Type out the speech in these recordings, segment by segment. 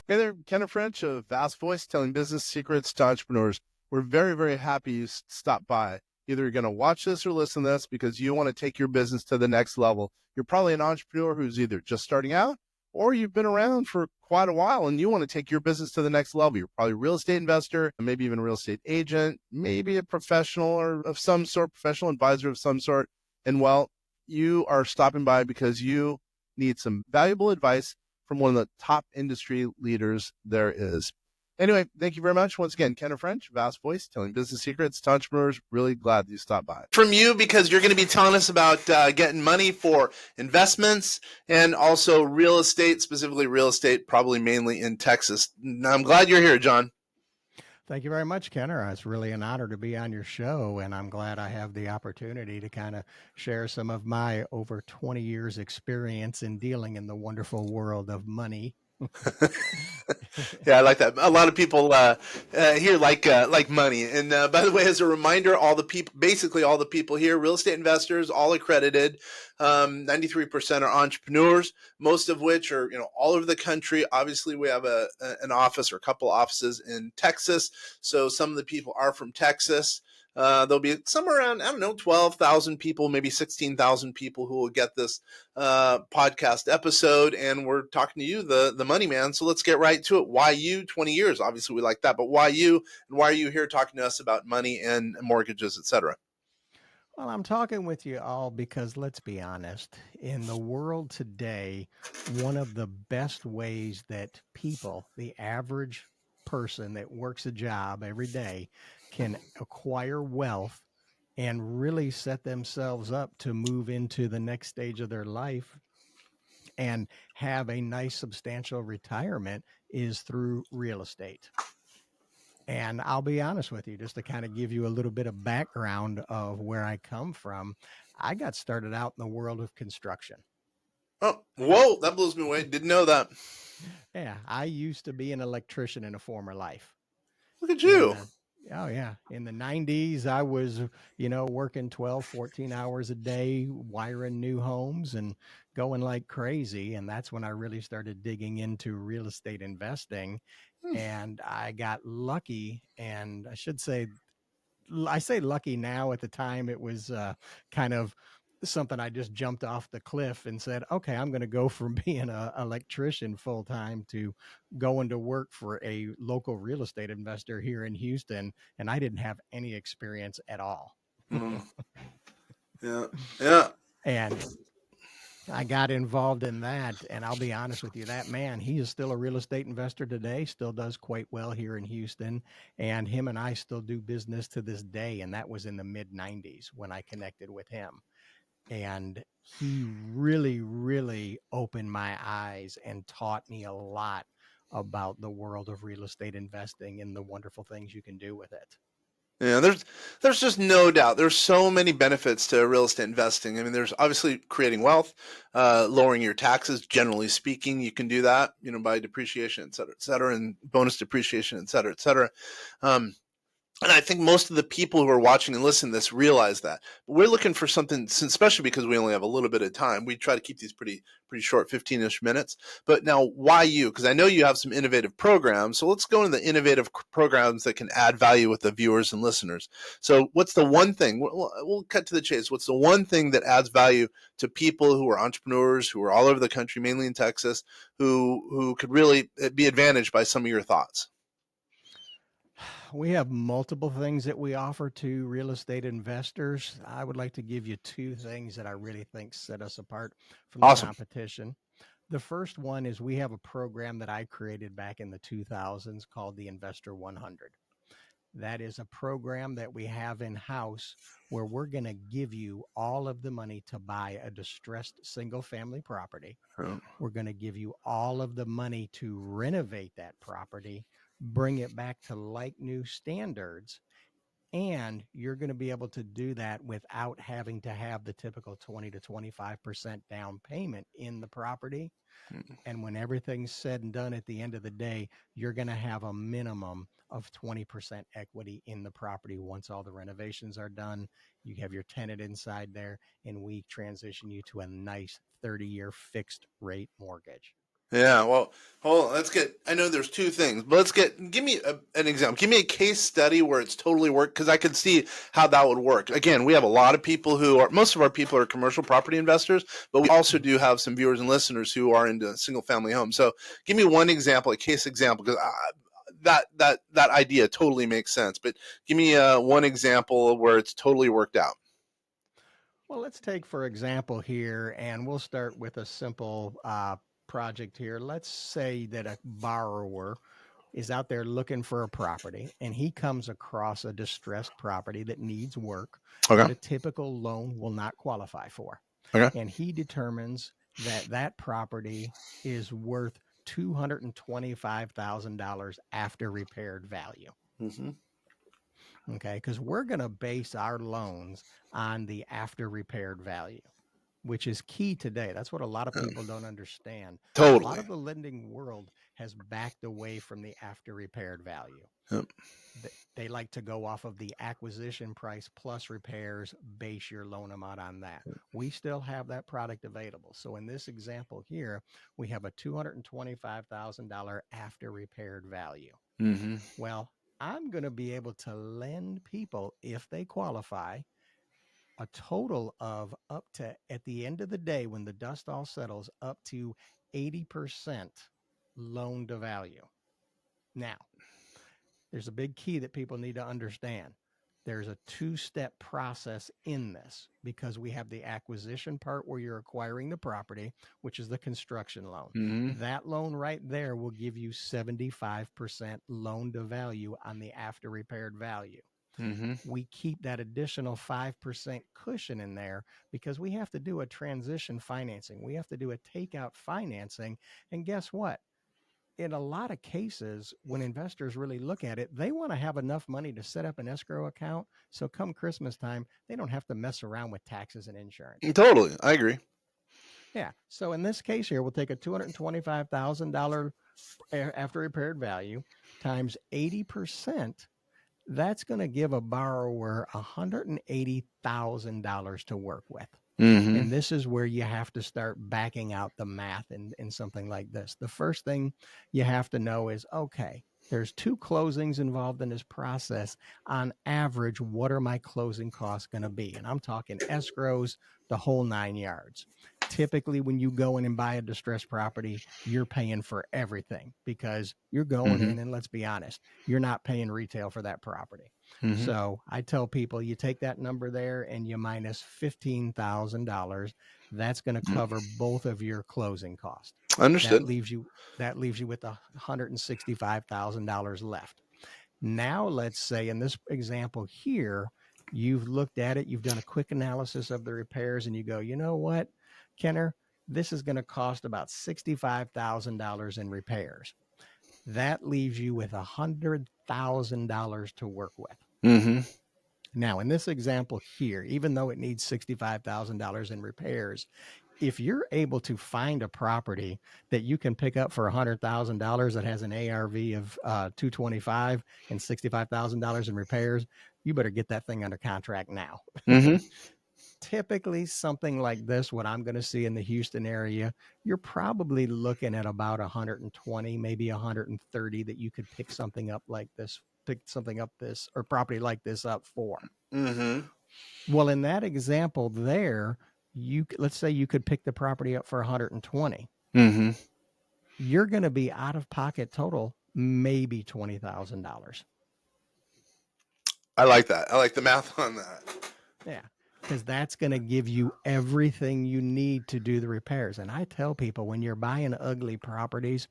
Hey there, Kenneth French of Vast Voice, telling business secrets to entrepreneurs. We're very, very happy you stopped by. Either you're going to watch this or listen to this because you want to take your business to the next level. You're probably an entrepreneur who's either just starting out or you've been around for quite a while and you want to take your business to the next level. You're probably a real estate investor, maybe even a real estate agent, maybe a professional or of some sort, professional advisor of some sort. And well, you are stopping by because you need some valuable advice from one of the top industry leaders there is. Anyway, thank you very much. Once again, Kenneth French, Vast Voice, telling business secrets to entrepreneurs. Really glad you stopped by. From you, because you're going to be telling us about getting money for investments and also real estate, specifically real estate, probably mainly in Texas. I'm glad you're here, John. Thank you very much, Kenner. It's really an honor to be on your show, and I'm glad I have the opportunity to kind of share some of my over 20 years experience in dealing in the wonderful world of money. Yeah, I like that. A lot of people here like money. And by the way, as a reminder, all the people, basically all the people here, real estate investors, all accredited. 93% are entrepreneurs, most of which are all over the country. Obviously, we have an office or a couple offices in Texas, so some of the people are from Texas. There'll be somewhere around, 12,000 people, maybe 16,000 people who will get this podcast episode. And we're talking to you, the money man. So let's get right to it. Why you? 20 years, obviously we like that, but why you? And why are you here talking to us about money and mortgages, etc.? Well, I'm talking with you all because let's be honest, in the world today, one of the best ways that people, the average person that works a job every day, can acquire wealth and really set themselves up to move into the next stage of their life and have a nice substantial retirement is through real estate. And I'll be honest with you, just to kind of give you a little bit of background of where I come from, I got started out in the world of construction. Oh, whoa, that blows me away. Didn't know that. Yeah, I used to be an electrician in a former life. Look at In you. the Oh yeah, in the 90s I was, working 12, 14 hours a day wiring new homes and going like crazy, and that's when I really started digging into real estate investing, and I got lucky, and I say lucky now. At the time it was kind of something I just jumped off the cliff and said, okay, I'm going to go from being an electrician full time to going to work for a local real estate investor here in Houston. And I didn't have any experience at all. Mm. Yeah. Yeah. And I got involved in that. And I'll be honest with you, that man, he is still a real estate investor today, still does quite well here in Houston. And him and I still do business to this day. And that was in the mid 90s when I connected with him. And he really, really opened my eyes and taught me a lot about the world of real estate investing and the wonderful things you can do with it. Yeah, there's just no doubt. There's so many benefits to real estate investing. I mean, there's obviously creating wealth, lowering your taxes. Generally speaking, you can do that, by depreciation, et cetera, and bonus depreciation, et cetera, et cetera. Um, and I think most of the people who are watching and listening to this realize that. But we're looking for something, especially because we only have a little bit of time. We try to keep these pretty short, 15-ish minutes. But now, why you? Because I know you have some innovative programs. So let's go into the innovative programs that can add value with the viewers and listeners. So what's the one thing? We'll cut to the chase. What's the one thing that adds value to people who are entrepreneurs, who are all over the country, mainly in Texas, who could really be advantaged by some of your thoughts? We have multiple things that we offer to real estate investors. I would like to give you two things that I really think set us apart from the Awesome. competition. The first one is we have a program that I created back in the 2000s called the Investor 100. That is a program that we have in house where we're going to give you all of the money to buy a distressed single family property. Oh. We're going to give you all of the money to renovate that property, bring it back to like new standards. And you're going to be able to do that without having to have the typical 20 to 25% down payment in the property. And when everything's said and done at the end of the day, you're going to have a minimum of 20% equity in the property once all the renovations are done. You have your tenant inside there, and we transition you to a nice 30-year fixed rate mortgage. Yeah, well, hold on. I know there's two things, but give me an example. Give me a case study where it's totally worked, because I can see how that would work. Again, we have a lot of people most of our people are commercial property investors, but we also do have some viewers and listeners who are into single family homes. So give me one example, a case example, because that idea totally makes sense. But give me one example where it's totally worked out. Well, let's take, for example, here, and we'll start with a simple project here. Let's say that a borrower is out there looking for a property and he comes across a distressed property that needs work that Okay. a typical loan will not qualify for. Okay. And he determines that that property is worth $225,000 after repaired value. Mm-hmm. Okay. Because we're going to base our loans on the after repaired value, which is key today. That's what a lot of people don't understand. A lot Totally. of the lending world has backed away from the after repaired value. Yep. They like to go off of the acquisition price plus repairs, base your loan amount on that. We still have that product available. So in this example here, we have a $225,000 after repaired value. Mm-hmm. Well, I'm going to be able to lend people, if they qualify, a total of up to, at the end of the day, when the dust all settles, up to 80% loan to value. Now, there's a big key that people need to understand. There's a two-step process in this, because we have the acquisition part where you're acquiring the property, which is the construction loan. Mm-hmm. That loan right there will give you 75% loan to value on the after repaired value. Mm-hmm. We keep that additional 5% cushion in there because we have to do a transition financing. We have to do a takeout financing. And guess what? In a lot of cases, when investors really look at it, they want to have enough money to set up an escrow account. So come Christmas time, they don't have to mess around with taxes and insurance. Totally. I agree. Yeah. So in this case here, we'll take a $225,000 after repaired value times 80%. That's going to give a borrower $180,000 to work with. Mm-hmm. And this is where you have to start backing out the math in something like this. The first thing you have to know is, okay, there's two closings involved in this process. On average, what are my closing costs going to be? And I'm talking escrows, the whole 9 yards. Typically, when you go in and buy a distressed property, you're paying for everything because you're going in, and let's be honest, you're not paying retail for that property. Mm-hmm. So I tell people, you take that number there and you minus $15,000. That's going to cover both of your closing costs. Understood. That leaves you with $165,000 left. Now, let's say in this example here, you've looked at it, you've done a quick analysis of the repairs, and you go, you know what, Kenner, this is going to cost about $65,000 in repairs. That leaves you with $100,000 to work with. Mm-hmm. Now, in this example here, even though it needs $65,000 in repairs, if you're able to find a property that you can pick up for $100,000 that has an ARV of 225 and $65,000 in repairs, you better get that thing under contract now. Mm-hmm. Typically, something like this, what I'm going to see in the Houston area, you're probably looking at about 120, maybe 130 that you could pick something up like this, or property like this up for. Mm-hmm. Well, in that example there, let's say you could pick the property up for 120. Mm-hmm. You're going to be out of pocket total maybe $20,000. I like that. I like the math on that. Yeah, because that's going to give you everything you need to do the repairs. And I tell people, when you're buying ugly properties,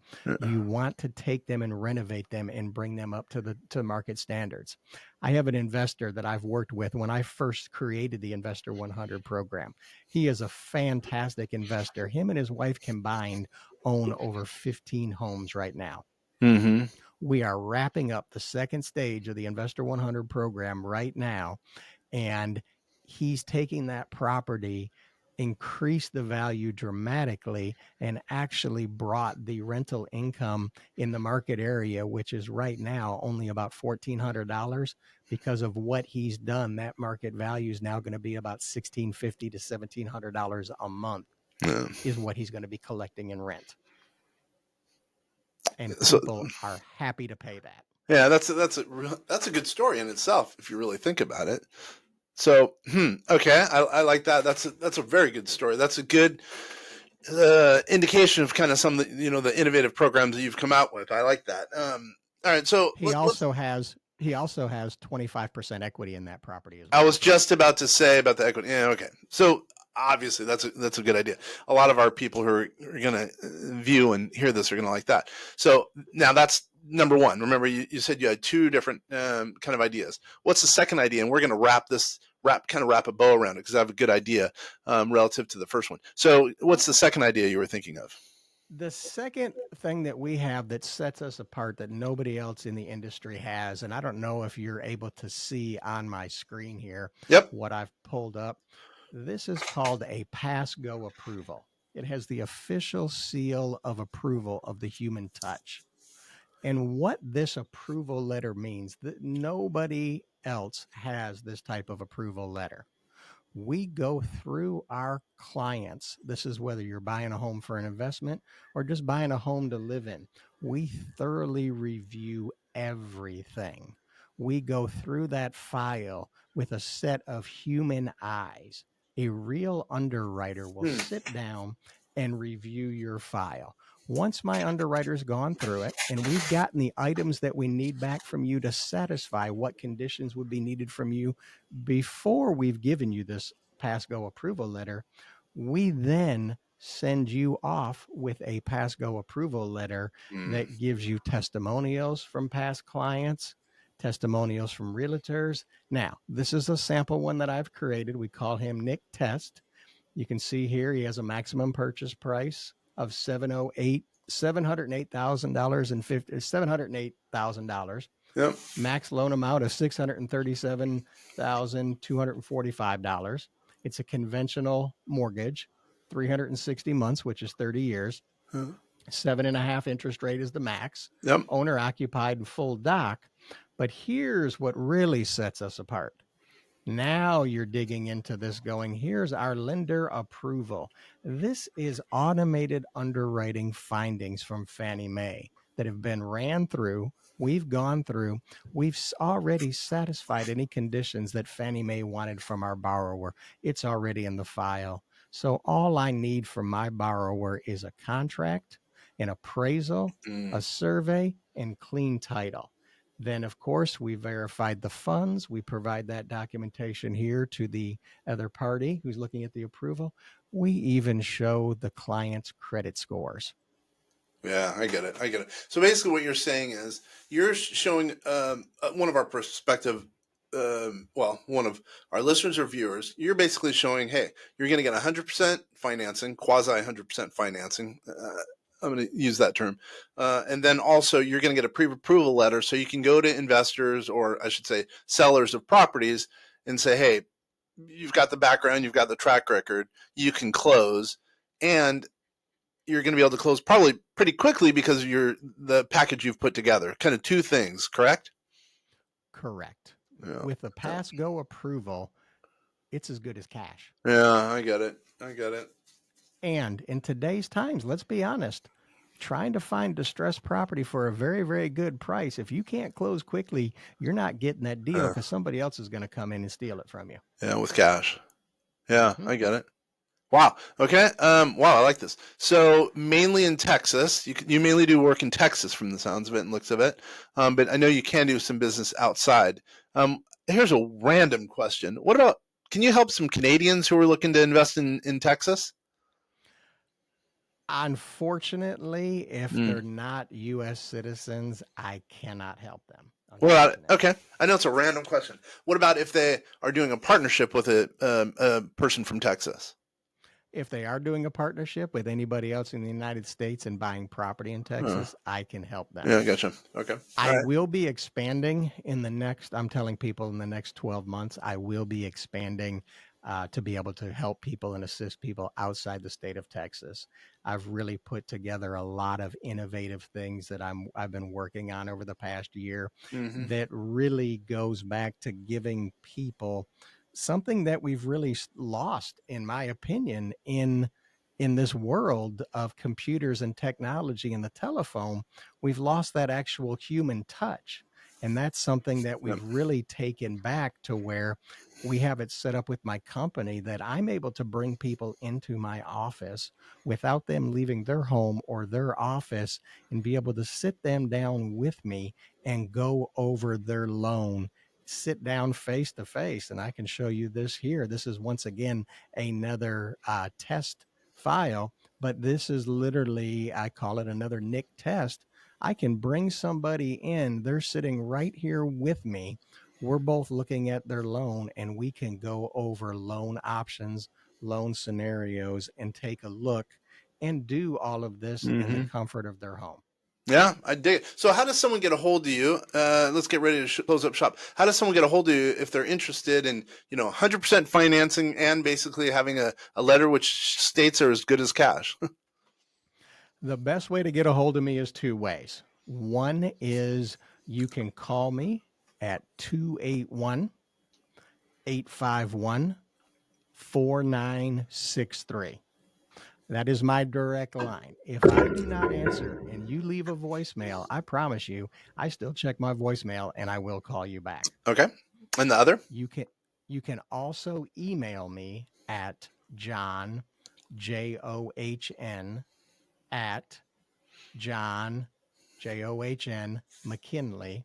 you want to take them and renovate them and bring them up to market standards. I have an investor that I've worked with when I first created the Investor 100 program. He is a fantastic investor. Him and his wife combined own over 15 homes right now. Mm-hmm. We are wrapping up the second stage of the Investor 100 program right now. And he's taking that property, increased the value dramatically, and actually brought the rental income in the market area, which is right now only about $1,400. Because of what he's done, that market value is now going to be about $1,650 to $1,700 a month, is what he's going to be collecting in rent. and So people are happy to pay that. yeah, that's a good story in itself if you really think about it. So okay, I like that. That's a very good story. That's a good indication of kind of some of the innovative programs that you've come out with. I like that. All right, so He also has 25% equity in that property as I well. was just about to say about the equity. Yeah, okay. So obviously that's a good idea. A lot of our people who are going to view and hear this are going to like that. So now that's number one. Remember, you said you had two different kind of ideas. What's the second idea? And we're going to wrap a bow around it because I have a good idea relative to the first one. So what's the second idea you were thinking of? The second thing that we have that sets us apart that nobody else in the industry has, and I don't know if you're able to see on my screen here Yep. what I've pulled up. This is called a pass go approval. It has the official seal of approval of the human touch. And what this approval letter means that nobody else has this type of approval letter. We go through our clients. This is whether you're buying a home for an investment or just buying a home to live in. We thoroughly review everything. We go through that file with a set of human eyes. A real underwriter will sit down and review your file. Once my underwriter's gone through it and we've gotten the items that we need back from you to satisfy what conditions would be needed from you before we've given you this pass go approval letter, we then send you off with a pass go approval letter that gives you testimonials from past clients, testimonials from realtors. Now, this is a sample one that I've created. We call him Nick Test. You can see here he has a maximum purchase price of $708,000 and $708,000. Yep. Max loan amount of $637,245. It's a conventional mortgage, 360 months, which is 30 years. 7.5 interest rate is the max. Yep. Owner occupied and full doc. But here's what really sets us apart. Now you're digging into this going, here's our lender approval. This is automated underwriting findings from Fannie Mae that have been ran through. We've gone through. We've already satisfied any conditions that Fannie Mae wanted from our borrower. It's already in the file. So all I need from my borrower is a contract, an appraisal, a survey, and clean title. Then, of course, we verified the funds. We provide that documentation here to the other party who's looking at the approval. We even show the client's credit scores. Yeah, I get it. I get it. So basically, what you're saying is you're showing one of our prospective, one of our listeners or viewers. You're basically showing, hey, you're going to get 100% financing, quasi 100% financing. I'm going to use that term, and then also you're going to get a pre-approval letter, so you can go to investors, or I should say, sellers of properties, and say, hey, you've got the background, you've got the track record, you can close, and you're going to be able to close probably pretty quickly because of the package you've put together. Kind of two things, correct? Correct. Yeah. With the pass go approval, it's as good as cash. Yeah, I get it. I get it. And in today's times, let's be honest, trying to find distressed property for a very, very good price, if you can't close quickly, you're not getting that deal because somebody else is going to come in and steal it from you. Yeah, with cash. Yeah, I get it. Wow. Okay. Wow, I like this. So mainly in Texas, you mainly do work in Texas from the sounds of it and looks of it. But I know you can do some business outside. Here's a random question. Can you help some Canadians who are looking to invest in Texas? Unfortunately, if they're not U.S. citizens, I cannot help them. Well, okay. I know it's a random question. What about if they are doing a partnership with a person from Texas? If they are doing a partnership with anybody else in the United States and buying property in Texas, I can help them. Yeah, gotcha. Okay. I will be expanding I'm telling people in the next 12 months, I will be expanding to be able to help people and assist people outside the state of Texas. I've really put together a lot of innovative things that I've been working on over the past year that really goes back to giving people something that we've really lost, in my opinion, in in this world of computers and technology and the telephone, we've lost that actual human touch. And that's something that Yep. we've really taken back to where we have it set up with my company that I'm able to bring people into my office without them leaving their home or their office and be able to sit them down with me and go over their loan, sit down face to face. And I can show you this here. This is once again another test file, but this is literally, I call it another Nick test. I can bring somebody in, they're sitting right here with me. We're both looking at their loan and we can go over loan options, loan scenarios, and take a look and do all of this in the comfort of their home. Yeah, I dig it. So how does someone get a hold of you? Let's get ready to close up shop. How does someone get a hold of you if they're interested in, 100% financing and basically having a letter which states are as good as cash? The best way to get a hold of me is two ways. One is you can call me at 281 851 4963. That is my direct line. If I do not answer and you leave a voicemail, I promise you, I still check my voicemail and I will call you back. Okay. And the other? You can also email me at John, JOHN, at John, JOHN, McKinley,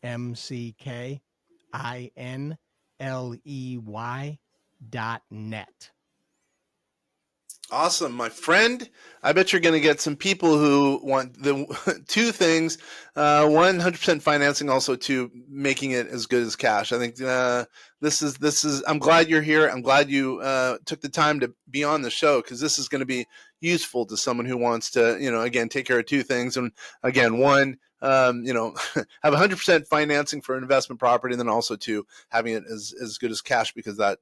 MCKINLEY.net. Awesome, my friend. I bet you're going to get some people who want the two things: 100% financing, also two, making it as good as cash. I think this is. I'm glad you're here. I'm glad you took the time to be on the show, because this is going to be useful to someone who wants to, again, take care of two things. And again, one, have 100% financing for an investment property, and then also two, having it as good as cash, because that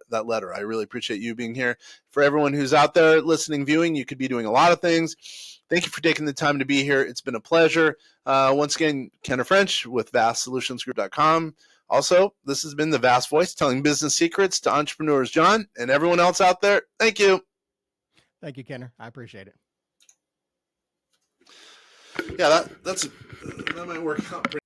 letter. I really appreciate you being here. For everyone who's out there listening, viewing, you could be doing a lot of things. Thank you for taking the time to be here. It's been a pleasure. Once again, Kenneth French with vastsolutionsgroup.com. Also, this has been the Vast Voice, telling business secrets to entrepreneurs. John and everyone else out there, thank you. Thank you, Kenner. I appreciate it. Yeah, that might work out pretty